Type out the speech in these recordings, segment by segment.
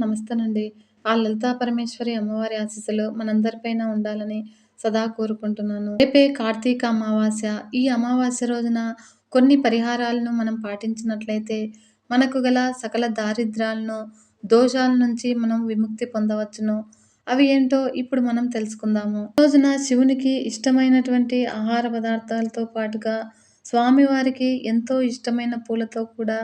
నమస్తేనండి. ఆ లలితా పరమేశ్వరి అమ్మవారి ఆశీస్సులు మనందరిపైన ఉండాలని సదా కోరుకుంటున్నాను. రేపే కార్తీక అమావాస్య. ఈ అమావాస్య రోజున కొన్ని పరిహారాలను మనం పాటించినట్లయితే మనకు గల సకల దారిద్ర్యాలను, దోషాల నుంచి మనం విముక్తి పొందవచ్చును. అవి ఏంటో ఇప్పుడు మనం తెలుసుకుందాము. ఈ రోజున శివునికి ఇష్టమైనటువంటి ఆహార పదార్థాలతో పాటుగా స్వామివారికి ఎంతో ఇష్టమైన పూలతో కూడా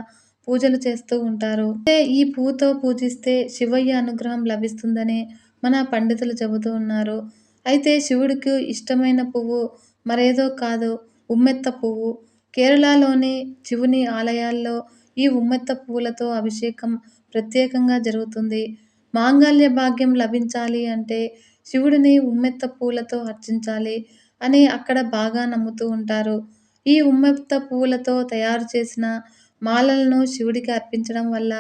పూజలు చేస్తూ ఉంటారు. అయితే ఈ పువ్వుతో పూజిస్తే శివయ్య అనుగ్రహం లభిస్తుందని మన పండితులు చెబుతూ ఉన్నారు. అయితే శివుడికి ఇష్టమైన పువ్వు మరేదో కాదు, ఉమ్మెత్త పువ్వు. కేరళలోని శివుని ఆలయాల్లో ఈ ఉమ్మెత్త పువ్వులతో అభిషేకం ప్రత్యేకంగా జరుగుతుంది. మాంగళ్య భాగ్యం లభించాలి అంటే శివుడిని ఉమ్మెత్త పూలతో అర్చించాలి అని అక్కడ బాగా నమ్ముతూ ఉంటారు. ఈ ఉమ్మెత్త పువ్వులతో తయారు చేసిన మాలలను శివుడికి అర్పించడం వల్ల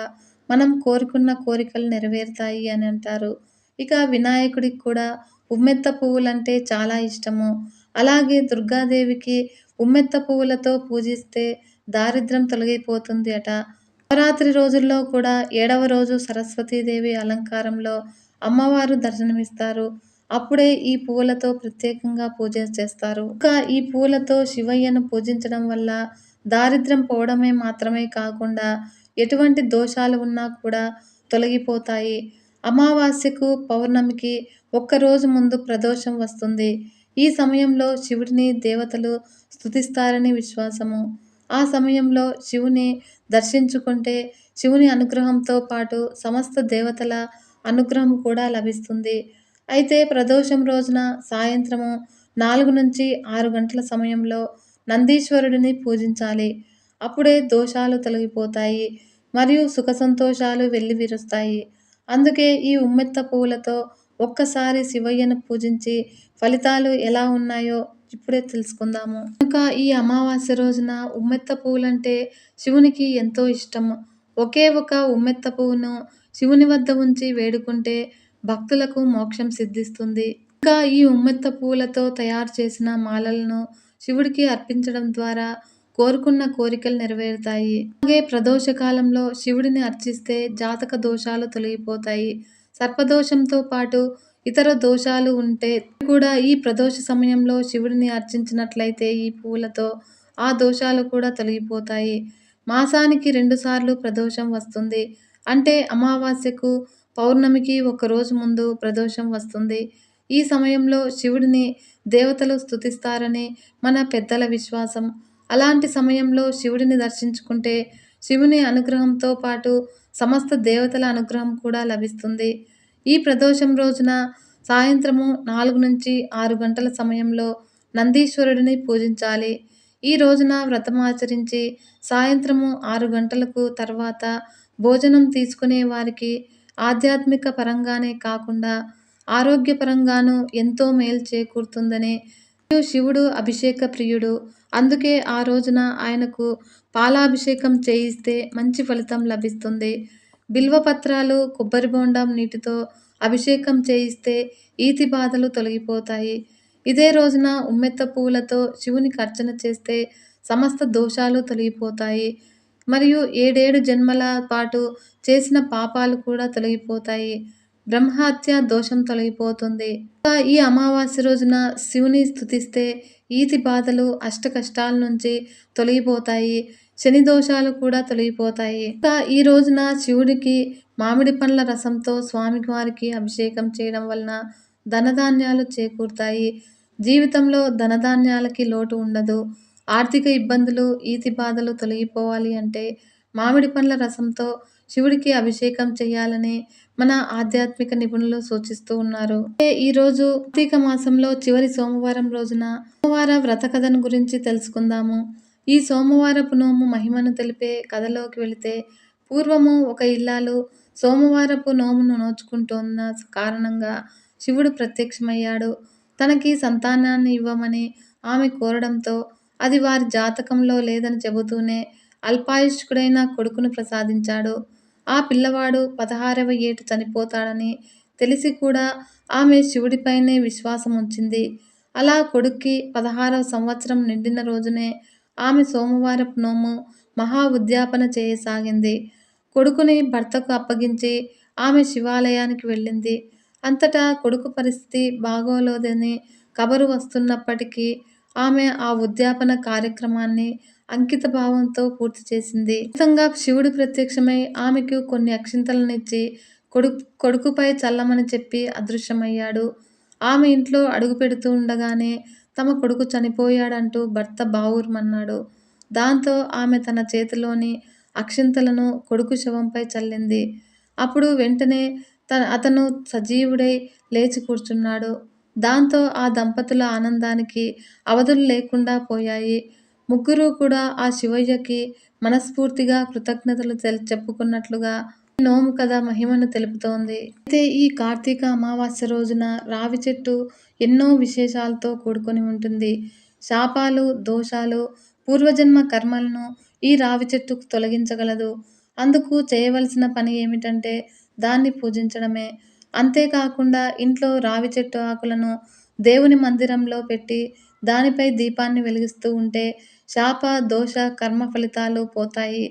మనం కోరుకున్న కోరికలు నెరవేరుతాయి అని అంటారు. ఇక వినాయకుడికి కూడా ఉమ్మెత్త పువ్వులంటే చాలా ఇష్టము. అలాగే దుర్గాదేవికి ఉమ్మెత్త పువ్వులతో పూజిస్తే దారిద్ర్యం తొలగిపోతుంది అట. నవరాత్రి రోజుల్లో కూడా 7వ రోజు సరస్వతీదేవి అలంకారంలో అమ్మవారు దర్శనమిస్తారు. అప్పుడే ఈ పువ్వులతో ప్రత్యేకంగా పూజ చేస్తారు. ఇంకా ఈ పూలతో శివయ్యను పూజించడం వల్ల దారిద్ర్యం పోవడమే మాత్రమే కాకుండా ఎటువంటి దోషాలు ఉన్నా కూడా తొలగిపోతాయి. అమావాస్యకు, పౌర్ణమికి ఒక్కరోజు ముందు ప్రదోషం వస్తుంది. ఈ సమయంలో శివుడిని దేవతలు స్తుతిస్తారని విశ్వాసము. ఆ సమయంలో శివుని దర్శించుకుంటే శివుని అనుగ్రహంతో పాటు సమస్త దేవతల అనుగ్రహం కూడా లభిస్తుంది. అయితే ప్రదోషం రోజున సాయంత్రము 4-6 గంటల సమయంలో నందీశ్వరుడిని పూజించాలి. అప్పుడే దోషాలు తొలగిపోతాయి మరియు సుఖ సంతోషాలు వెల్లివిరుస్తాయి. అందుకే ఈ ఉమ్మెత్త పువ్వులతో ఒక్కసారి శివయ్యను పూజించి ఫలితాలు ఎలా ఉన్నాయో ఇప్పుడే తెలుసుకుందాము. ఇంకా ఈ అమావాస్య రోజున ఉమ్మెత్త పువ్వులంటే శివునికి ఎంతో ఇష్టము. ఒకే ఒక ఉమ్మెత్త పువ్వును శివుని వద్ద ఉంచి వేడుకుంటే భక్తులకు మోక్షం సిద్ధిస్తుంది. ఇంకా ఈ ఉమ్మెత్త పువ్వులతో తయారు చేసిన మాలలను శివుడికి అర్పించడం ద్వారా కోరుకున్న కోరికలు నెరవేరుతాయి. అలాగే ప్రదోష కాలంలో శివుడిని అర్చిస్తే జాతక దోషాలు తొలగిపోతాయి. సర్పదోషంతో పాటు ఇతర దోషాలు ఉంటే కూడా ఈ ప్రదోష సమయంలో శివుడిని అర్చించినట్లయితే ఈ పువ్వులతో ఆ దోషాలు కూడా తొలగిపోతాయి. మాసానికి 2 సార్లు ప్రదోషం వస్తుంది. అంటే అమావాస్యకు, పౌర్ణమికి ఒకరోజు ముందు ప్రదోషం వస్తుంది. ఈ సమయంలో శివుడిని దేవతలు స్తుతిస్తారని మన పెద్దల విశ్వాసం. అలాంటి సమయంలో శివుడిని దర్శించుకుంటే శివుని అనుగ్రహంతో పాటు సమస్త దేవతల అనుగ్రహం కూడా లభిస్తుంది. ఈ ప్రదోషం రోజున సాయంత్రము 4-6 గంటల సమయంలో నందీశ్వరుడిని పూజించాలి. ఈ రోజున వ్రతం ఆచరించి సాయంత్రము 6 గంటలకు తర్వాత భోజనం తీసుకునే వారికి ఆధ్యాత్మిక పరంగానే కాకుండా ఆరోగ్యపరంగానూ ఎంతో మేలు చేకూరుతుందని మరియు శివుడు అభిషేక ప్రియుడు. అందుకే ఆ రోజున ఆయనకు పాలాభిషేకం చేయిస్తే మంచి ఫలితం లభిస్తుంది. బిల్వపత్రాలు, కొబ్బరి బోండం నీటితో అభిషేకం చేయిస్తే ఈతి బాధలు తొలగిపోతాయి. ఇదే రోజున ఉమ్మెత్త పువ్వులతో శివునికి అర్చన చేస్తే సమస్త దోషాలు తొలగిపోతాయి మరియు 7 జన్మల పాటు చేసిన పాపాలు కూడా తొలగిపోతాయి. బ్రహ్మహత్య దోషం తొలగిపోతుంది. ఇంకా ఈ అమావాస్య రోజున శివుని స్తుతిస్తే ఈతి బాధలు, అష్ట కష్టాల నుంచి తొలగిపోతాయి. శని దోషాలు కూడా తొలగిపోతాయి. ఇంకా ఈ రోజున శివుడికి మామిడి పండ్ల రసంతో స్వామివారికి అభిషేకం చేయడం వలన ధనధాన్యాలు చేకూరుతాయి. జీవితంలో ధనధాన్యాలకి లోటు ఉండదు. ఆర్థిక ఇబ్బందులు, ఈతి బాధలు తొలగిపోవాలి అంటే మామిడి పండ్ల రసంతో శివుడికి అభిషేకం చేయాలని మన ఆధ్యాత్మిక నిపుణులు సూచిస్తూ ఉన్నారు. ఈరోజు కార్తీక మాసంలో చివరి సోమవారం రోజున సోమవార వ్రత కథను గురించి తెలుసుకుందాము. ఈ సోమవారపు నోము మహిమను తెలిపే కథలోకి వెళితే పూర్వము ఒక ఇల్లాలు సోమవారపు నోమును నోచుకుంటున్న కారణంగా శివుడు ప్రత్యక్షమయ్యాడు. తనకి సంతానాన్ని ఇవ్వమని ఆమె కోరడంతో అది వారి జాతకంలో లేదని చెబుతూనే అల్పాయుష్కుడైన కొడుకును ప్రసాదించాడు. ఆ పిల్లవాడు 16వ ఏట చనిపోతాడని తెలిసి కూడా ఆమె శివుడిపైనే విశ్వాసం ఉంచింది. అలా కొడుక్కి 16వ సంవత్సరం నిండిన రోజునే ఆమె సోమవారపు నోము మహా ఉద్యాపన చేయసాగింది. కొడుకుని భర్తకు అప్పగించి ఆమె శివాలయానికి వెళ్ళింది. అంతటా కొడుకు పరిస్థితి బాగోలేదని కబురు వస్తున్నప్పటికీ ఆమె ఆ ఉద్యాపన కార్యక్రమాన్ని అంకితభావంతో పూర్తి చేసింది. ఫలితంగా శివుడు ప్రత్యక్షమై ఆమెకు కొన్ని అక్షింతలనిచ్చి కొడుకుపై చల్లమని చెప్పి అదృశ్యమయ్యాడు. ఆమె ఇంట్లో అడుగుపెడుతూ ఉండగానే తమ కొడుకు చనిపోయాడంటూ భర్త బావురుమన్నాడు. దాంతో ఆమె తన చేతిలోని అక్షింతలను కొడుకు శవంపై చల్లింది. అప్పుడు వెంటనే అతను సజీవుడై లేచి కూర్చున్నాడు. దాంతో ఆ దంపతుల ఆనందానికి అవధులు లేకుండా పోయాయి. ముగ్గురూ కూడా ఆ శివయ్యకి మనస్ఫూర్తిగా కృతజ్ఞతలు చెప్పుకున్నట్లుగా ఈ నోము కథ మహిమను తెలుపుతోంది. అయితే ఈ కార్తీక అమావాస్య రోజున రావి చెట్టు ఎన్నో విశేషాలతో కూడుకొని ఉంటుంది. శాపాలు, దోషాలు, పూర్వజన్మ కర్మలను ఈ రావి చెట్టు తొలగించగలదు. అందుకు చేయవలసిన పని ఏమిటంటే దాన్ని పూజించడమే. అంతేకాకుండా ఇంట్లో రావి చెట్టు ఆకులను దేవుని మందిరంలో పెట్టి దానిపై దీపాన్ని వెలిగిస్తూ ఉంటే శాప, దోష, కర్మ ఫలితాలు పోతాయి.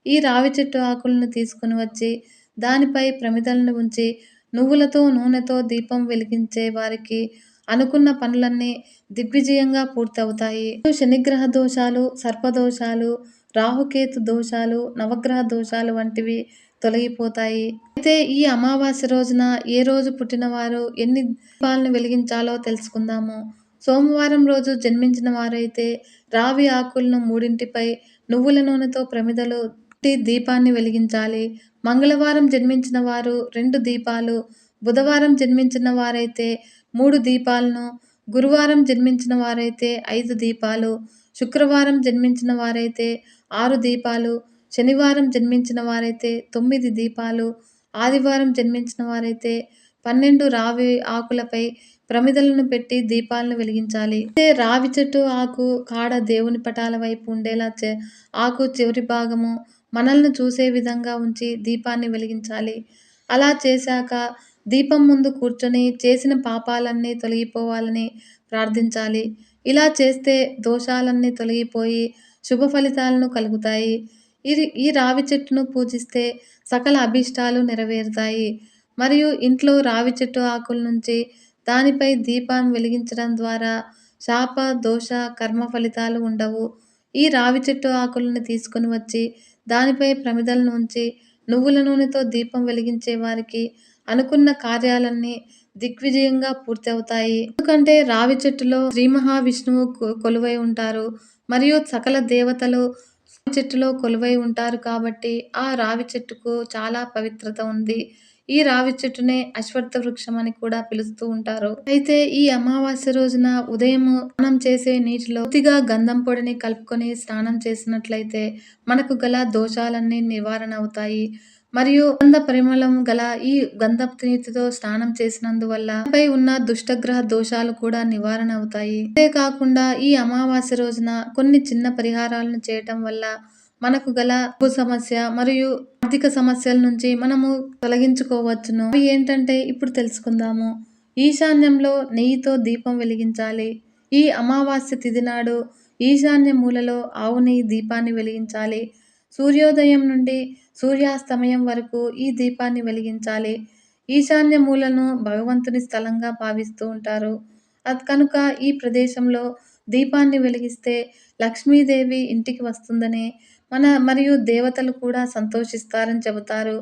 ఈ రావి చెట్టు ఆకులను తీసుకుని వచ్చి దానిపై ప్రమిదలను ఉంచి నువ్వులతో, నూనెతో దీపం వెలిగించే వారికి అనుకున్న పనులన్నీ దిగ్విజయంగా పూర్తవుతాయి. శనిగ్రహ దోషాలు, సర్పదోషాలు, రాహుకేతు దోషాలు, నవగ్రహ దోషాలు వంటివి తొలగిపోతాయి. అయితే ఈ అమావాస్య రోజున ఏ రోజు పుట్టినవారు ఎన్ని దీపాలను వెలిగించాలో తెలుసుకుందాము. సోమవారం రోజు జన్మించిన వారైతే రావి ఆకులను మూడింటిపై నువ్వుల నూనెతో ప్రమిదలు దీపాన్ని వెలిగించాలి. మంగళవారం జన్మించిన వారు 2 దీపాలు, బుధవారం జన్మించిన వారైతే 3 దీపాలను, గురువారం జన్మించిన వారైతే 5 దీపాలు, శుక్రవారం జన్మించిన వారైతే 6 దీపాలు, శనివారం జన్మించిన వారైతే 9 దీపాలు, ఆదివారం జన్మించిన వారైతే 12 రావి ఆకులపై ప్రమిదలను పెట్టి దీపాలను వెలిగించాలి. అయితే రావి చెట్టు ఆకు కాడ దేవుని పటాల వైపు ఉండేలా ఆకు చివరి భాగము మనల్ని చూసే విధంగా ఉంచి దీపాన్ని వెలిగించాలి. అలా చేశాక దీపం ముందు కూర్చొని చేసిన పాపాలన్నీ తొలగిపోవాలని ప్రార్థించాలి. ఇలా చేస్తే దోషాలన్నీ తొలగిపోయి శుభ ఫలితాలను కలుగుతాయి. ఈ రావి చెట్టును పూజిస్తే సకల అభీష్టాలు నెరవేరుతాయి. మరియు ఇంట్లో రావి చెట్టు ఆకుల నుంచి దానిపై దీపం వెలిగించడం ద్వారా శాప, దోష, కర్మ ఫలితాలు ఉండవు. ఈ రావి చెట్టు ఆకులను తీసుకుని వచ్చి దానిపై ప్రమిదలను ఉంచి నువ్వుల నూనెతో దీపం వెలిగించే వారికి అనుకున్న కార్యాలన్నీ దిగ్విజయంగా పూర్తి అవుతాయి. ఎందుకంటే రావి చెట్టులో శ్రీ మహావిష్ణువు కొలువై ఉంటారు మరియు సకల దేవతలు చెట్టులో కొలువై ఉంటారు కాబట్టి ఆ రావి చెట్టుకు చాలా పవిత్రత ఉంది. ఈ రావి చెట్టునే అశ్వత్థ వృక్షం అని కూడా పిలుస్తూ ఉంటారు. అయితే ఈ అమావాస్య రోజున ఉదయం స్నానం చేసే నీటిలో కొద్దిగా గంధం పొడిని కలుపుకొని స్నానం చేసినట్లయితే మనకు గల దోషాలన్నీ నివారణ అవుతాయి. మరియు గంధ పరిమళం గల ఈ గంధపు నీటితో స్నానం చేసినందువల్ల పై ఉన్న దుష్టగ్రహ దోషాలు కూడా నివారణ అవుతాయి. అంతేకాకుండా ఈ అమావాస్య రోజున కొన్ని చిన్న పరిహారాలను చేయటం వల్ల మనకు గల డబ్బు సమస్య మరియు ఆర్థిక సమస్యల నుంచి మనము తొలగించుకోవచ్చును. అవి ఏంటంటే ఇప్పుడు తెలుసుకుందాము. ఈశాన్యంలో నెయ్యితో దీపం వెలిగించాలి. ఈ అమావాస్య తిథి నాడు ఈశాన్య మూలలో ఆవు నెయ్యి దీపాన్ని వెలిగించాలి. సూర్యోదయం నుండి సూర్యాస్తమయం వరకు ఈ దీపాన్ని వెలిగించాలి. ఈశాన్య మూలను భగవంతుని స్థలంగా భావిస్తూ ఉంటారు. కనుక ఈ ప్రదేశంలో దీపాన్ని వెలిగిస్తే లక్ష్మీదేవి ఇంటికి వస్తుందని మరియు దేవతలు కూడా సంతోషిస్తారని చెబుతారు.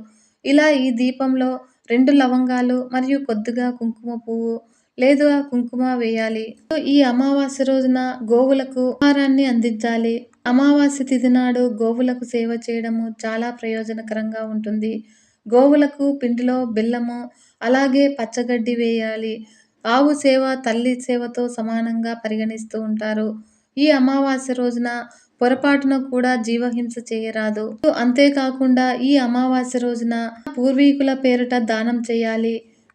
ఇలా ఈ దీపంలో 2 లవంగాలు మరియు కొద్దిగా కుంకుమ పువ్వు లేదా కుంకుమ వేయాలి. ఈ అమావాస్య రోజున గోవులకు ఆహారాన్ని అందించాలి. అమావాస్య తిథి నాడు గోవులకు సేవ చేయడము చాలా ప్రయోజనకరంగా ఉంటుంది. గోవులకు పిండిలో బెల్లము అలాగే పచ్చగడ్డి వేయాలి. ఆవు సేవ తల్లి సేవతో సమానంగా పరిగణిస్తూ ఉంటారు. ఈ అమావాస్య రోజున పొరపాటున కూడా జీవహింస చేయరాదు. అంతేకాకుండా ఈ అమావాస్య రోజున పూర్వీకుల పేరిట దానం చేయాలి.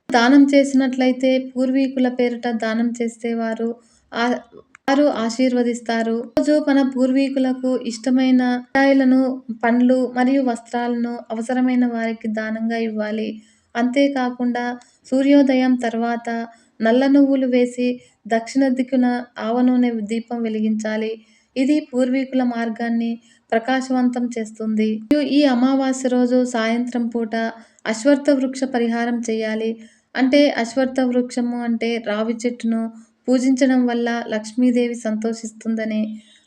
దానం చేసినట్లయితే పూర్వీకుల పేరిట దానం చేస్తే వారు ఆశీర్వదిస్తారు. రోజు మన పూర్వీకులకు ఇష్టమైన మిఠాయిలను, పండ్లు మరియు వస్త్రాలను అవసరమైన వారికి దానంగా ఇవ్వాలి. అంతేకాకుండా సూర్యోదయం తర్వాత నల్ల నువ్వులు వేసి దక్షిణ దిక్కున ఆవ నూనె దీపం వెలిగించాలి. ఇది పూర్వీకుల మార్గాన్ని ప్రకాశవంతం చేస్తుంది. మరియు ఈ అమావాస్య రోజు సాయంత్రం పూట అశ్వత్థ వృక్ష పరిహారం చేయాలి. అంటే అశ్వత్థ వృక్షము అంటే రావి చెట్టును పూజించడం వల్ల లక్ష్మీదేవి సంతోషిస్తుందని,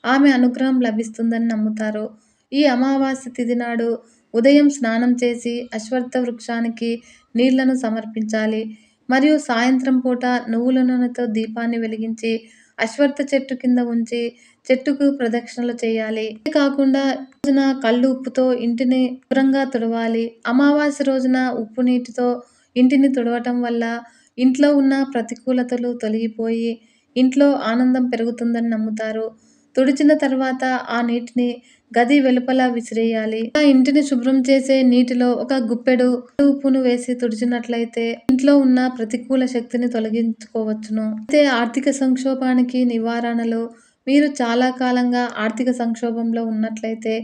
ఆమె అనుగ్రహం లభిస్తుందని నమ్ముతారు. ఈ అమావాస్య తిథి నాడు ఉదయం స్నానం చేసి అశ్వత్థ వృక్షానికి నీళ్లను సమర్పించాలి. మరియు సాయంత్రం పూట నువ్వుల నూనెతో దీపాన్ని వెలిగించి అశ్వత్థ చెట్టు కింద ఉంచి చెట్టుకు ప్రదక్షిణలు చేయాలి. అంతే కాకుండా రోజున కళ్ళు ఉప్పుతో ఇంటిని శుభ్రంగా తుడవాలి. అమావాస్య రోజున ఉప్పు నీటితో ఇంటిని తుడవటం వల్ల ఇంట్లో ఉన్న ప్రతికూలతలు తొలగిపోయి ఇంట్లో ఆనందం పెరుగుతుందని నమ్ముతారు. తుడిచిన తర్వాత ఆ నీటిని గది వెలుపల విసిరేయాలి. ఆ ఇంటిని శుభ్రం చేసే నీటిలో ఒక గుప్పెడు ఉప్పును వేసి తుడిచినట్లయితే ఇంట్లో ఉన్న ప్రతికూల శక్తిని తొలగించుకోవచ్చును. అయితే ఆర్థిక సంక్షోభానికి నివారణలు మీరు చాలా కాలంగా ఆర్థిక సంక్షోభంలో ఉన్నట్లయితే,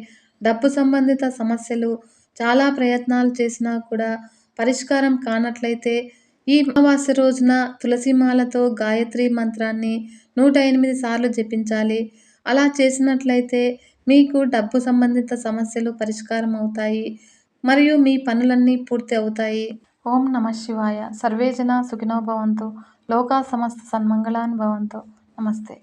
డబ్బు సంబంధిత సమస్యలు చాలా ప్రయత్నాలు చేసినా కూడా పరిష్కారం కానట్లయితే ఈ అమావాస్య రోజున తులసిమాలతో గాయత్రి మంత్రాన్ని 108 సార్లు జపించాలి. అలా చేసినట్లయితే మీకు డబ్బు సంబంధిత సమస్యలు పరిష్కారం అవుతాయి. మరియు మీ పనులన్నీ పూర్తి అవుతాయి. ఓం నమః శివాయ. సర్వే జనా సుఖినో భవంతు. లోకా సమస్త సన్మంగళాని భవంతు. నమస్తే.